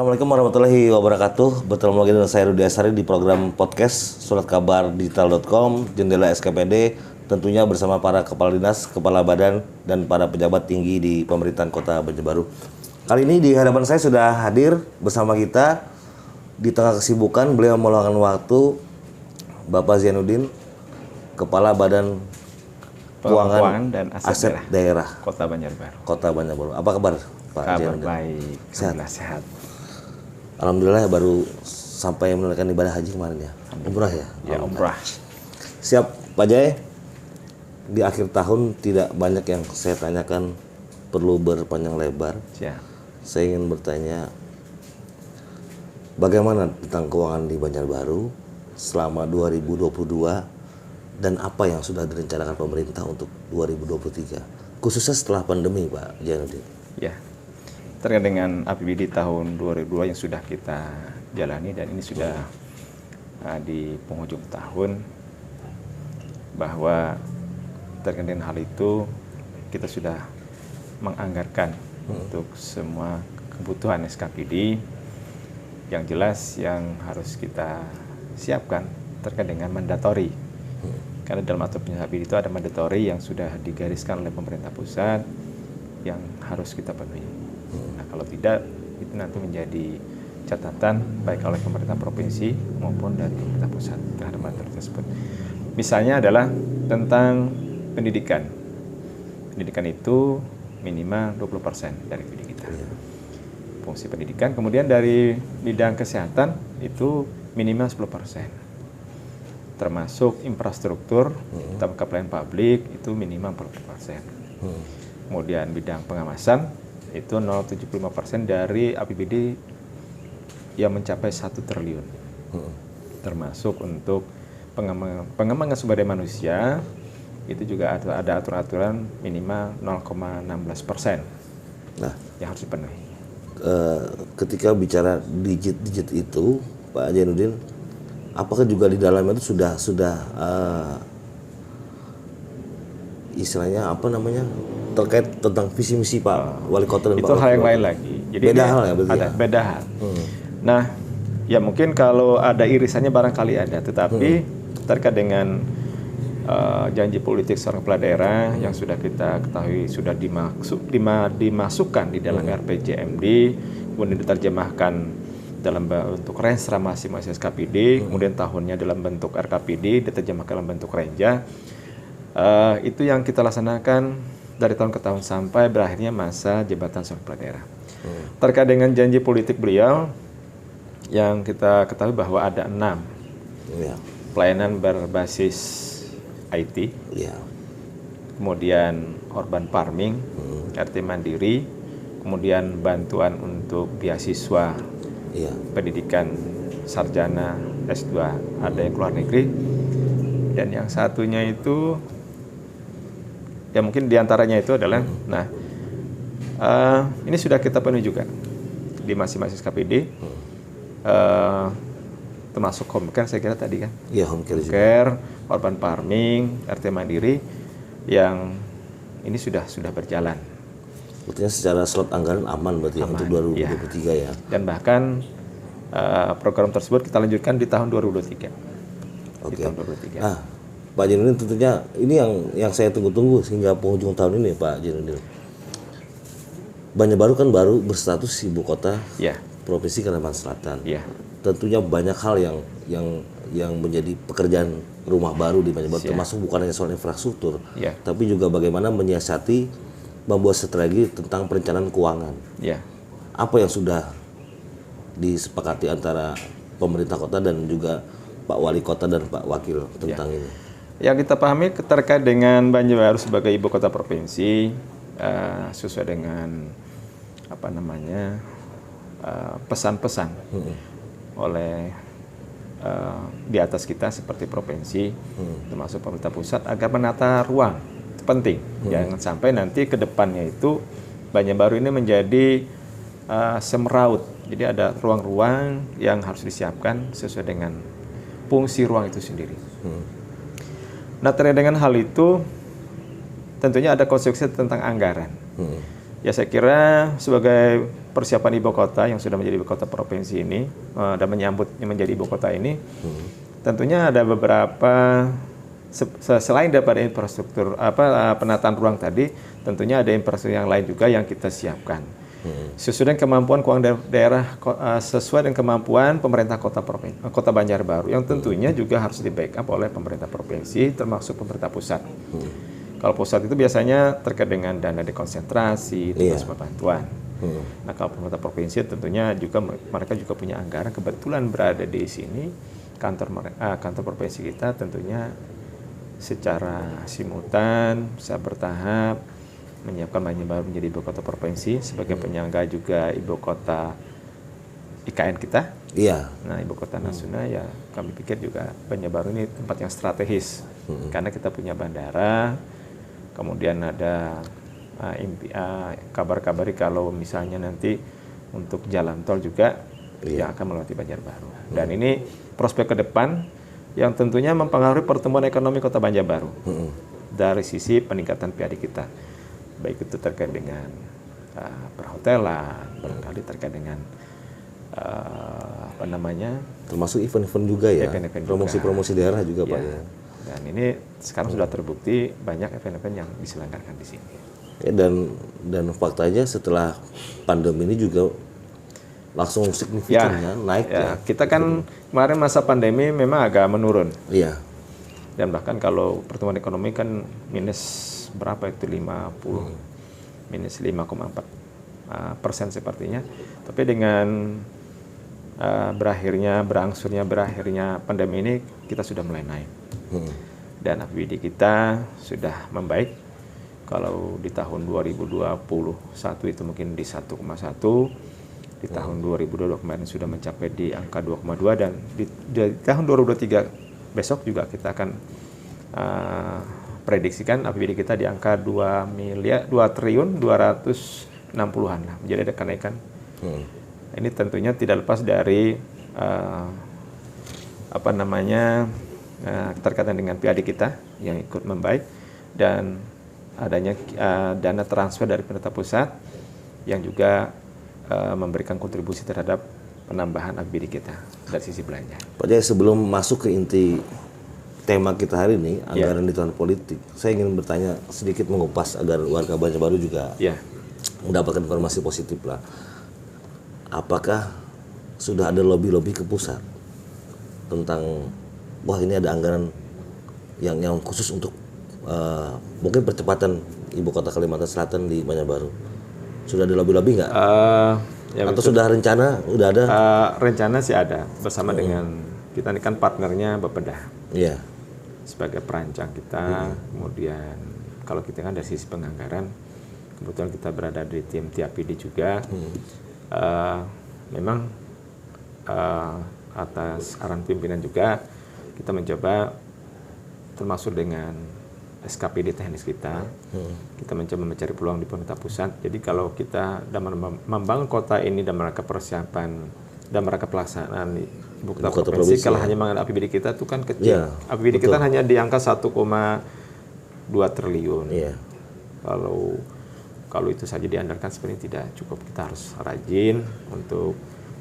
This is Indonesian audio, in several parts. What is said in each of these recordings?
Assalamualaikum warahmatullahi wabarakatuh. Bertemu lagi dengan saya Rudi Asari di program podcast suratkabardigital.com, Jendela SKPD, tentunya bersama para kepala dinas, kepala badan, dan para pejabat tinggi di pemerintahan Kota Banjarbaru. Kali ini di hadapan saya sudah hadir bersama kita di tengah kesibukan beliau meluangkan waktu, Bapak Zainuddin, Kepala Badan Keuangan dan Aset Daerah Kota Banjarbaru. Kota Banjarbaru. Apa kabar, Pak Kabar Zainuddin? baik, sehat. Alhamdulillah ya, baru sampai menunaikan ibadah haji kemarin ya. Umrah ya? Ya, umrah. Siap Pak Jai. Di akhir tahun tidak banyak yang saya tanyakan, perlu berpanjang lebar. Siap. Saya ingin bertanya, bagaimana tentang keuangan di Banjarbaru selama 2022 dan apa yang sudah direncanakan pemerintah untuk 2023, khususnya setelah pandemi, Pak Zainuddin? Ya. Terkait dengan APBD tahun 2022 yang sudah kita jalani dan ini sudah di penghujung tahun, bahwa terkait dengan hal itu kita sudah menganggarkan untuk semua kebutuhan SKPD yang jelas yang harus kita siapkan terkait dengan mandatori. Karena dalam aturan APBD itu ada mandatori yang sudah digariskan oleh pemerintah pusat yang harus kita penuhi. Nah, kalau tidak, itu nanti menjadi catatan baik oleh pemerintah provinsi maupun dari pemerintah pusat terhadap materi tersebut. Misalnya adalah tentang pendidikan. Pendidikan itu minimal 20% dari PID kita. Fungsi pendidikan. Kemudian dari bidang kesehatan itu minimal 10%. Termasuk infrastruktur, terutama pelayanan publik itu minimal 40%. Kemudian bidang pengawasan itu 0,75% dari APBD yang mencapai 1 triliun. Termasuk untuk pengembangan sumber daya manusia itu juga ada aturan-aturan minimal 0,16% yang harus dipenuhi. Ketika bicara digit-digit itu, Pak Zainuddin, apakah juga di dalamnya itu sudah istilahnya apa namanya, terkait tentang visi misi Pak Wali Kota dan itu Pak hal yang lain lagi. Jadi beda hal ya berarti ada beda hal. Nah, ya mungkin kalau ada irisannya barangkali ada, tetapi terkait dengan janji politik seorang kepala daerah yang sudah kita ketahui sudah dimasukkan di dalam RPJMD, kemudian diterjemahkan dalam bentuk Renstra masing-masing SKPD, kemudian tahunnya dalam bentuk RKPD, diterjemahkan dalam bentuk Renja. Itu yang kita laksanakan dari tahun ke tahun sampai berakhirnya masa jabatan seorang kepala daerah. Terkait dengan janji politik beliau, yang kita ketahui bahwa ada 6 pelayanan berbasis IT, kemudian urban farming, RT mandiri, kemudian bantuan untuk beasiswa pendidikan sarjana S2 ada yang keluar negeri, dan yang satunya itu ya mungkin diantaranya itu adalah ini sudah kita penuhi juga di masing-masing SKPD, termasuk home care saya kira tadi kan, home care, urban farming, RT mandiri yang ini sudah berjalan. Artinya secara slot anggaran aman berarti aman, untuk 2023 ya. Dan bahkan program tersebut kita lanjutkan di tahun 2023. Di tahun 2023. Nah, Pak Zainuddin, tentunya ini yang saya tunggu-tunggu sehingga penghujung tahun ini, Pak Zainuddin. Banjarbaru kan baru berstatus ibu kota Provinsi Kalimantan Selatan. Tentunya banyak hal yang menjadi pekerjaan rumah baru di Banjarbaru, termasuk bukan hanya soal infrastruktur, tapi juga bagaimana menyiasati, membuat strategi tentang perencanaan keuangan. Apa yang sudah disepakati antara pemerintah kota dan juga Pak Wali Kota dan Pak Wakil tentang ini? Yang kita pahami terkait dengan Banjarbaru sebagai ibu kota provinsi, sesuai dengan pesan-pesan oleh di atas kita seperti provinsi, termasuk pemerintah pusat, agar menata ruang itu penting. Jangan sampai nanti ke depannya itu Banjarbaru ini menjadi semeraut. Jadi ada ruang-ruang yang harus disiapkan sesuai dengan fungsi ruang itu sendiri. Nah, terkait dengan hal itu tentunya ada konsekuensi tentang anggaran. Ya saya kira sebagai persiapan ibu kota yang sudah menjadi ibu kota provinsi ini dan menyambut menjadi ibu kota ini, tentunya ada beberapa selain daripada infrastruktur penataan ruang tadi, tentunya ada infrastruktur yang lain juga yang kita siapkan. Sesuai dengan kemampuan keuangan daerah, sesuai dengan kemampuan pemerintah kota Banjarbaru, yang tentunya juga harus di backup oleh pemerintah provinsi termasuk pemerintah pusat. Kalau pusat itu biasanya terkait dengan dana dekonsentrasi, tugas bantuan. Nah kalau pemerintah provinsi tentunya juga mereka juga punya anggaran, kebetulan berada di sini kantor provinsi kita tentunya secara simultan, secara bertahap menyiapkan Banjarbaru menjadi ibu kota provinsi sebagai penyangga juga ibu kota IKN kita. Iya. Nah ibu kota nasional ya kami pikir juga Banjarbaru ini tempat yang strategis karena kita punya bandara. Kemudian ada kabar-kabari kalau misalnya nanti untuk jalan tol juga yang akan melewati Banjarbaru. Dan ini prospek ke depan yang tentunya mempengaruhi pertumbuhan ekonomi kota Banjarbaru dari sisi peningkatan PAD kita. Baik itu terkait dengan perhotelan, barangkali terkait dengan termasuk event-event juga ya, promosi-promosi daerah juga Pak ya. Dan ini sekarang sudah terbukti banyak event-event yang diselenggarakan di sini. Ya, dan faktanya setelah pandemi ini juga langsung signifikan naik ya. Kita kan kemarin masa pandemi memang agak menurun. Iya. Dan bahkan kalau pertumbuhan ekonomi kan minus berapa itu 50, minus 5,4% sepertinya. Tapi dengan berakhirnya pandemi ini kita sudah mulai naik. Dan APBD kita sudah membaik. Kalau di tahun 2021 itu mungkin di 1,1, di tahun 2022 kemarin sudah mencapai di angka 2,2 dan di tahun 2023 besok juga kita akan prediksikan APBD kita di angka 2 triliun 260-an lah, menjadi ada kenaikan. Ini tentunya tidak lepas dari terkaitan dengan PAD kita yang ikut membaik dan adanya dana transfer dari pemerintah pusat yang juga memberikan kontribusi terhadap penambahan APBD kita dari sisi belanja. Pak Jaya, sebelum masuk ke inti tema kita hari ini, anggaran di tahun politik, saya ingin bertanya sedikit mengupas agar warga Banjarbaru juga mendapatkan informasi positif lah. Apakah sudah ada lobby-lobby ke pusat tentang wah ini ada anggaran yang khusus untuk mungkin percepatan ibu kota Kalimantan Selatan di Banjarbaru? Sudah ada lobby-lobby nggak? Atau sudah rencana? Udah ada? Rencana sih ada bersama dengan kita ini kan partnernya Bapeda. Iya. Sebagai perancang kita, kemudian kalau kita kan dari sisi penganggaran, kebetulan kita berada di tim TAPD juga. Memang atas arahan pimpinan juga kita mencoba termasuk dengan SKPD teknis kita mencoba mencari peluang di pemerintah pusat. Jadi kalau kita dalam membangun kota ini dan mereka persiapan dan mereka pelaksanaan ibu kota provinsi, kalau hanya mengenai APBD kita itu kan kecil. APBD kita hanya di angka 1,2 triliun. Kalau itu saja diandalkan sebenarnya tidak cukup. Kita harus rajin untuk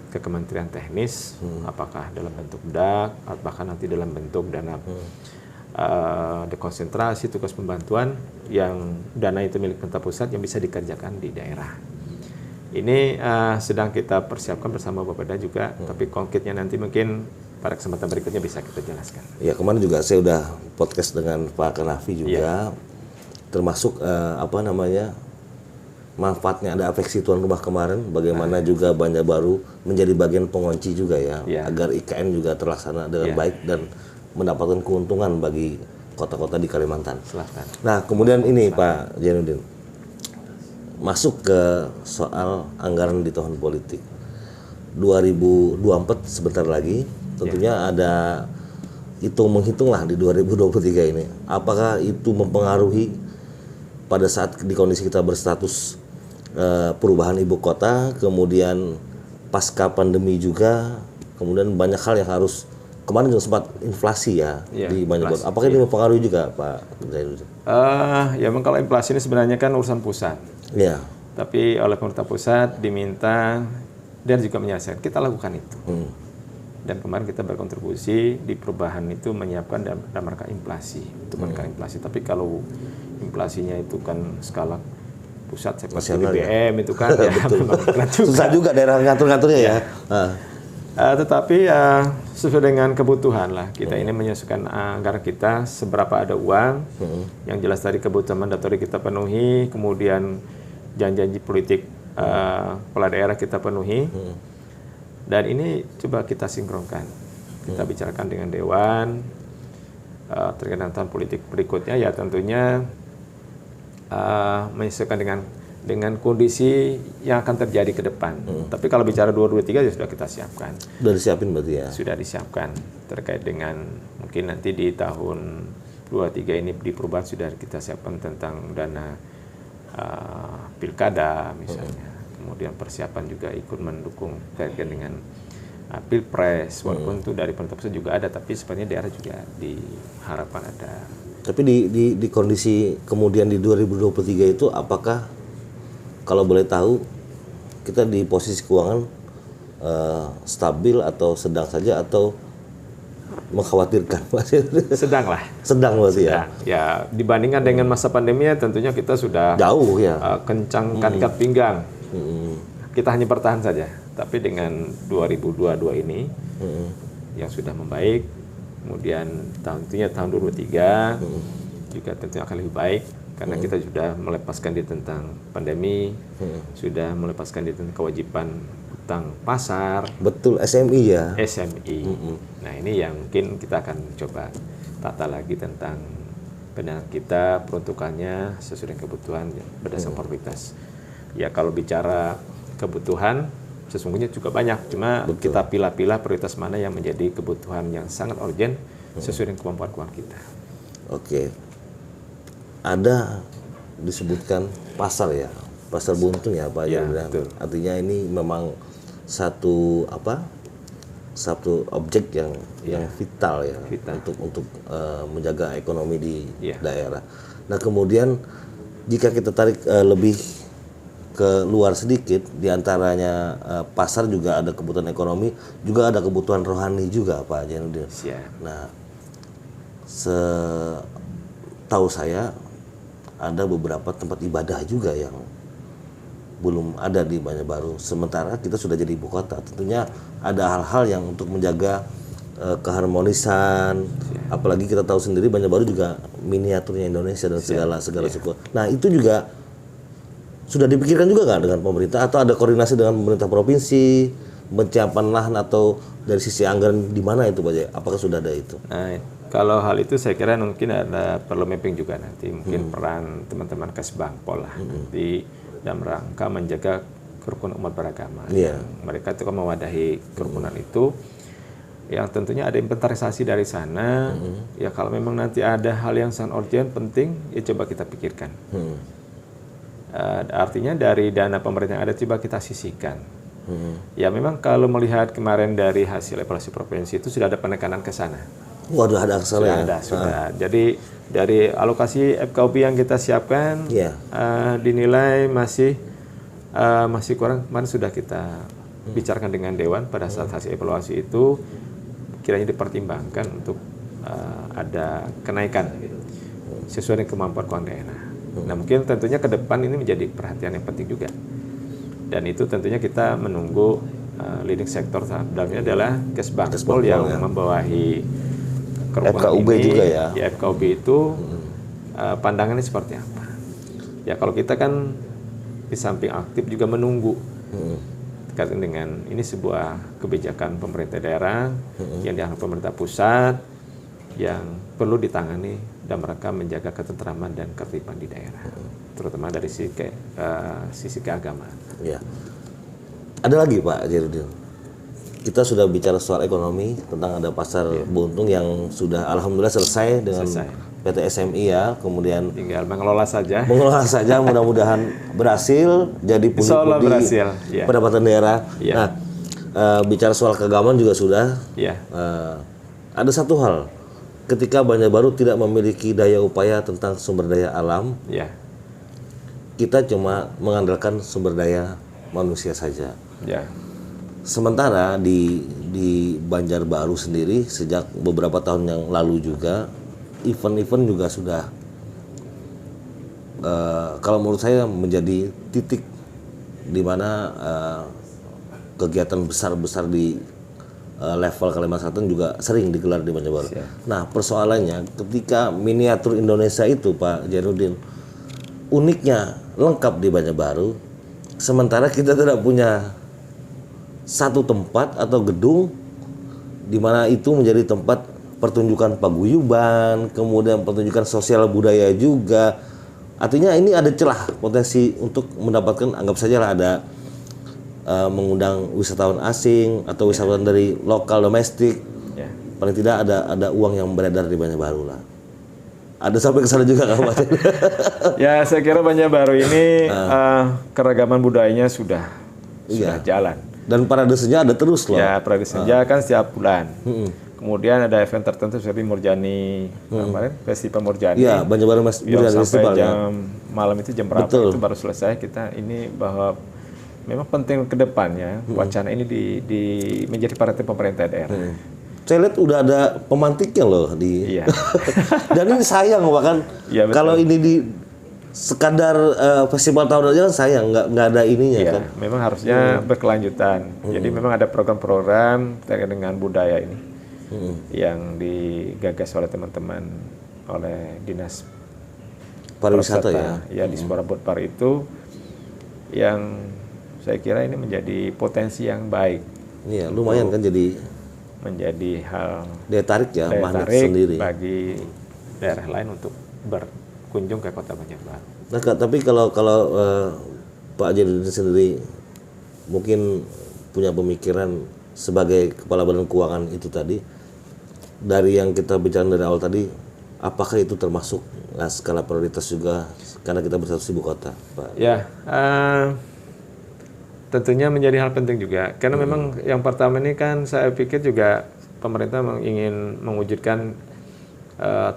ke Kementerian Teknis, apakah dalam bentuk DAK, atau bahkan nanti dalam bentuk dana dekonsentrasi, tugas pembantuan yang dana itu milik pemerintah pusat yang bisa dikerjakan di daerah. Ini sedang kita persiapkan bersama Bapeda juga, tapi konkretnya nanti mungkin pada kesempatan berikutnya bisa kita jelaskan. Ya, kemarin juga saya udah podcast dengan Pak Kanafi juga, termasuk manfaatnya ada afeksi tuan rumah kemarin, bagaimana juga Banjarbaru menjadi bagian pengunci juga ya, agar IKN juga terlaksana dengan baik dan mendapatkan keuntungan bagi kota-kota di Kalimantan Selatan. Nah, kemudian ini Pak Jainuddin, masuk ke soal anggaran di tahun politik 2024 sebentar lagi, tentunya ada menghitung lah di 2023 ini. Apakah itu mempengaruhi pada saat di kondisi kita berstatus perubahan ibu kota, kemudian pasca pandemi juga, kemudian banyak hal yang harus, kemarin juga sempat inflasi di Banjarbaru. Apakah ini mempengaruhi juga Pak Zainuddin? Ya memang kalau inflasi ini sebenarnya kan urusan pusat. Iya. Tapi oleh pemerintah pusat diminta dan juga menyelesaikan, kita lakukan itu. Dan kemarin kita berkontribusi di perubahan itu menyiapkan dalam rangka inflasi, untuk menekan inflasi. Tapi kalau inflasinya itu kan skala pusat seperti BBM itu kan ya memang berat juga. Susah juga daerah ngatur-ngaturnya ya. Tetapi sesuai dengan kebutuhan lah, kita ini menyesuaikan anggaran kita seberapa ada uang. Yang jelas tadi kebutuhan mandatori kita penuhi, kemudian janji-janji politik kepala daerah kita penuhi. Dan ini coba kita sinkronkan, kita bicarakan dengan Dewan terkait dengan tahun politik berikutnya, ya tentunya menyesuaikan dengan kondisi yang akan terjadi ke depan. Tapi kalau bicara 2023 ya sudah kita siapkan. Sudah disiapin berarti ya? Sudah disiapkan terkait dengan mungkin nanti di tahun 2023 ini di perubahan sudah kita siapkan tentang dana pilkada misalnya. Kemudian persiapan juga ikut mendukung terkait dengan pilpres, walaupun itu dari pemerintah pusat juga ada, tapi sebenarnya daerah juga diharapkan ada. Tapi di kondisi kemudian di 2023 itu, apakah kalau boleh tahu kita di posisi keuangan stabil atau sedang saja atau mengkhawatirkan? Sedang lah. Sedang berarti ya? Ya, dibandingkan dengan masa pandemi tentunya kita sudah jauh ya. Kencangkan ikat pinggang. Kita hanya bertahan saja, tapi dengan 2022 ini yang sudah membaik, kemudian tahun 2023 juga tentunya akan lebih baik karena kita sudah melepaskan diri tentang pandemi, sudah melepaskan diri tentang kewajiban utang pasar. Betul, SMI ya. SMI. Nah ini yang mungkin kita akan coba tata lagi tentang pendanaan kita, peruntukannya sesuai dengan kebutuhan berdasarkan prioritas. Ya kalau bicara kebutuhan sesungguhnya juga banyak, cuma kita pilah-pilah prioritas mana yang menjadi kebutuhan yang sangat urgent sesuai dengan kemampuan keuangan kita. Oke. Ada disebutkan pasar ya, pasar buntung ya Pak ya, artinya ini memang satu objek yang vital ya, untuk menjaga ekonomi di daerah. Nah kemudian jika kita tarik lebih ke luar sedikit, diantaranya pasar juga ada kebutuhan ekonomi, juga ada kebutuhan rohani juga Pak Jainuddin. Nah, setahu saya ada beberapa tempat ibadah juga yang belum ada di Banjarbaru. Sementara kita sudah jadi ibu kota, tentunya ada hal-hal yang untuk menjaga keharmonisan. Apalagi kita tahu sendiri Banjarbaru juga miniaturnya Indonesia dan segala suku. Nah itu juga sudah dipikirkan juga nggak dengan pemerintah, atau ada koordinasi dengan pemerintah provinsi, pencapaian lahan atau dari sisi anggaran di mana itu Pak Jaya? Apakah sudah ada itu? Nah, kalau hal itu saya kira mungkin ada perlu mapping juga nanti, mungkin peran teman-teman Kesbangpol lah nanti dalam rangka menjaga kerukunan umat beragama. Mereka itu kan mewadahi kerukunan itu, yang tentunya ada inventarisasi dari sana. Ya kalau memang nanti ada hal yang sangat urgent penting, ya coba kita pikirkan. Artinya dari dana pemerintah yang ada coba kita sisihkan. Ya memang kalau melihat kemarin dari hasil evaluasi provinsi itu sudah ada penekanan ke sana. Waduh, ada ke sana ya? Sudah. Jadi dari alokasi FKUP yang kita siapkan dinilai masih kurang. Kemarin sudah kita bicarakan dengan Dewan pada saat hasil evaluasi itu kiranya dipertimbangkan untuk ada kenaikan sesuai dengan kemampuan keuangan daerah. Nah mungkin tentunya ke depan ini menjadi perhatian yang penting juga, dan itu tentunya kita menunggu leading sektor dalamnya adalah Kesbangpol yang membawahi FKUB ini, juga ya. FKUB itu pandangannya seperti apa? Ya kalau kita kan di samping aktif juga menunggu terkait dengan ini sebuah kebijakan pemerintah daerah yang dianggap pemerintah pusat yang perlu ditangani dan mereka menjaga ketentraman dan ketertiban di daerah, terutama dari sisi keagamaan. Ya. Ada lagi Pak Jainuddin. Kita sudah bicara soal ekonomi tentang ada pasar buntung yang sudah alhamdulillah selesai dengan PT SMI ya, kemudian tinggal mengelola saja. Mudah-mudahan berhasil jadi pundi-pundi pendapatan daerah. Nah, bicara soal keagamaan juga sudah. Ada satu hal. Ketika Banjarbaru tidak memiliki daya upaya tentang sumber daya alam, kita cuma mengandalkan sumber daya manusia saja. Ya. Sementara di Banjarbaru sendiri sejak beberapa tahun yang lalu juga event-event juga sudah kalau menurut saya menjadi titik di mana kegiatan besar-besar di level Kalimantan Selatan juga sering digelar di Banjarbaru. Nah, persoalannya ketika miniatur Indonesia itu Pak Jainuddin uniknya lengkap di Banjarbaru, sementara kita tidak punya satu tempat atau gedung di mana itu menjadi tempat pertunjukan paguyuban, kemudian pertunjukan sosial budaya juga. Artinya ini ada celah potensi untuk mendapatkan, anggap saja lah ada mengundang wisatawan asing atau wisatawan dari lokal domestik. Paling tidak ada uang yang beredar di Banjarbaru lah. Ada sampai ke sana juga nggak Pak? Ya, saya kira Banjarbaru ini keragaman budayanya sudah jalan. Dan parade senja ada terus loh. Ya, parade senja kan setiap bulan. Kemudian ada event tertentu seperti Murjani kemarin, Festival Murjani. Iya, Banjarbaru Murjani sampai Festival jam malam itu jam berapa itu baru selesai. Kita ini bahwa memang penting ke depannya wacana ini menjadi perhatian pemerintah daerah. Saya lihat udah ada pemantiknya loh di. Iya. Dan ini sayang bahkan kalau ini di sekadar festival tahunan aja kan sayang nggak ada ininya ya, kan. Memang harusnya berkelanjutan. Jadi memang ada program-program terkait dengan budaya ini yang digagas oleh teman-teman oleh Dinas Pariwisata ya di Subarabotpar itu yang saya kira ini menjadi potensi yang baik. Iya, lumayan kan menjadi hal daya tarik ya, magnet sendiri bagi daerah lain untuk berkunjung ke Kota Banjarbaru. Nah, tapi kalau Pak Jainuddin sendiri mungkin punya pemikiran sebagai Kepala Badan Keuangan itu tadi, dari yang kita bicara dari awal tadi, apakah itu termasuk skala prioritas juga karena kita berstatus ibu kota, Pak? Ya, tentunya menjadi hal penting juga karena memang yang pertama ini kan saya pikir juga pemerintah ingin mewujudkan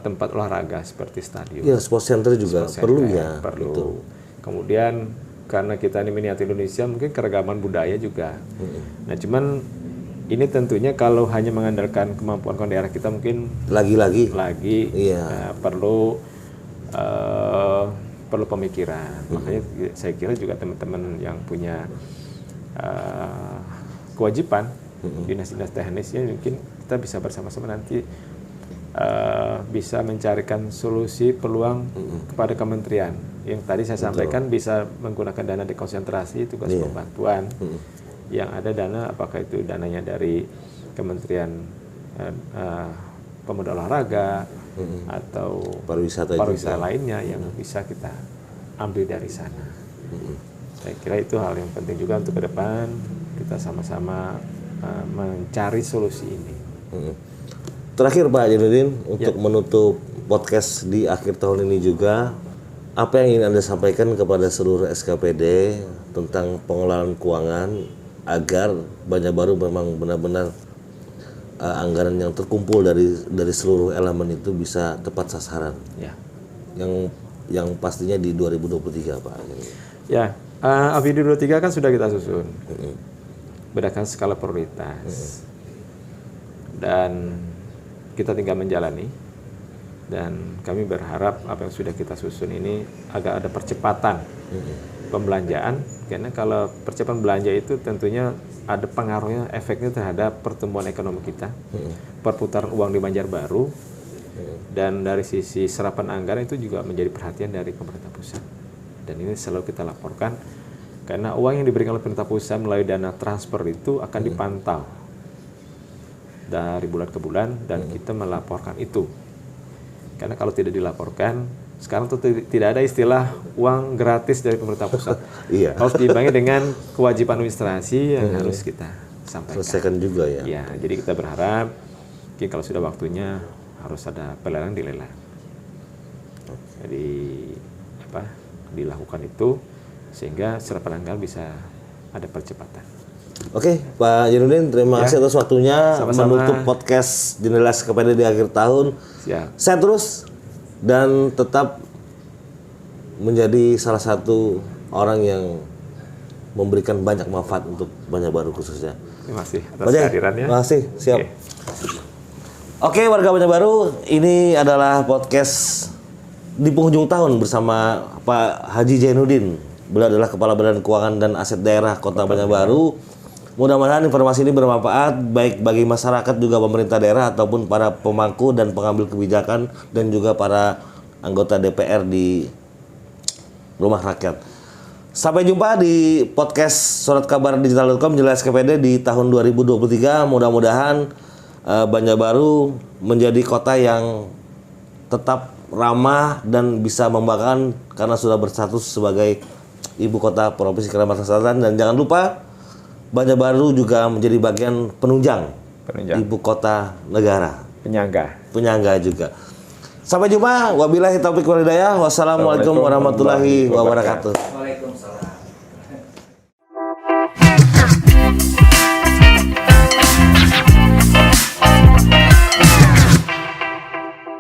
tempat olahraga seperti stadion. Ya, sports center juga perlu. Betul. Kemudian karena kita ini miniatur Indonesia mungkin keragaman budaya juga. Nah, cuman ini tentunya kalau hanya mengandalkan kemampuan daerah kita mungkin lagi perlu pemikiran. Makanya saya kira juga teman-teman yang punya kewajiban dinas-dinas teknisnya mungkin kita bisa bersama-sama nanti bisa mencarikan solusi peluang kepada kementerian yang tadi saya sampaikan bisa menggunakan dana dekonsentrasi tugas pembantuan yang ada dana apakah itu dananya dari Kementerian Pemuda Olahraga atau pariwisata lainnya yang bisa kita ambil dari sana. Saya kira itu hal yang penting juga untuk ke depan kita sama-sama mencari solusi ini. Terakhir Pak Jainuddin untuk menutup podcast di akhir tahun ini juga, apa yang ingin Anda sampaikan kepada seluruh SKPD tentang pengelolaan keuangan agar Banjarbaru memang benar-benar anggaran yang terkumpul dari seluruh elemen itu bisa tepat sasaran. Ya. Yang pastinya di 2023 Pak. Ya, APBD 2023 kan sudah kita susun. Berdasarkan skala prioritas. Dan kita tinggal menjalani. Dan kami berharap apa yang sudah kita susun ini agak ada percepatan pembelanjaan, karena kalau percepatan belanja itu tentunya ada pengaruhnya, efeknya terhadap pertumbuhan ekonomi kita, perputaran uang di Banjarbaru, dan dari sisi serapan anggaran itu juga menjadi perhatian dari pemerintah pusat. Dan ini selalu kita laporkan, karena uang yang diberikan oleh pemerintah pusat melalui dana transfer itu akan dipantau dari bulan ke bulan, dan kita melaporkan itu. Karena kalau tidak dilaporkan, sekarang tuh tidak ada istilah uang gratis dari pemerintah pusat. Harus diimbangi dengan kewajiban administrasi yang harus kita sampaikan. Selesaikan juga ya. Ya, jadi kita berharap mungkin kalau sudah waktunya harus ada pelelang dilelang. Jadi dilakukan itu sehingga serapan anggaran bisa ada percepatan. Oke, Pak Jainuddin, terima kasih atas waktunya. Sama-sama. Menutup podcast Jendela SKPD di akhir tahun. Siap. Sehat terus dan tetap menjadi salah satu orang yang memberikan banyak manfaat untuk Banjarbaru khususnya. Terima kasih atas Bajai, kehadirannya. terima kasih, siap. Oke. Oke, warga Banjarbaru, ini adalah podcast di penghujung tahun bersama Pak Haji Zainuddin. Beliau adalah Kepala Badan Keuangan dan Aset Daerah Kota Banjarbaru. Mudah-mudahan informasi ini bermanfaat baik bagi masyarakat juga pemerintah daerah ataupun para pemangku dan pengambil kebijakan dan juga para anggota DPR di rumah rakyat. Sampai jumpa di podcast suratkabardigital.com jelas SKPD di tahun 2023. Mudah-mudahan Banjarbaru menjadi kota yang tetap ramah dan bisa membanggakan karena sudah berstatus sebagai ibu kota Provinsi Kalimantan Selatan. Dan jangan lupa Banjarbaru juga menjadi bagian penunjang ibu kota negara. Penyangga juga. Sampai jumpa. Wabillahi taufiq wal hidayah. Wassalamualaikum warahmatullahi wabarakatuh. Waalaikumsalam.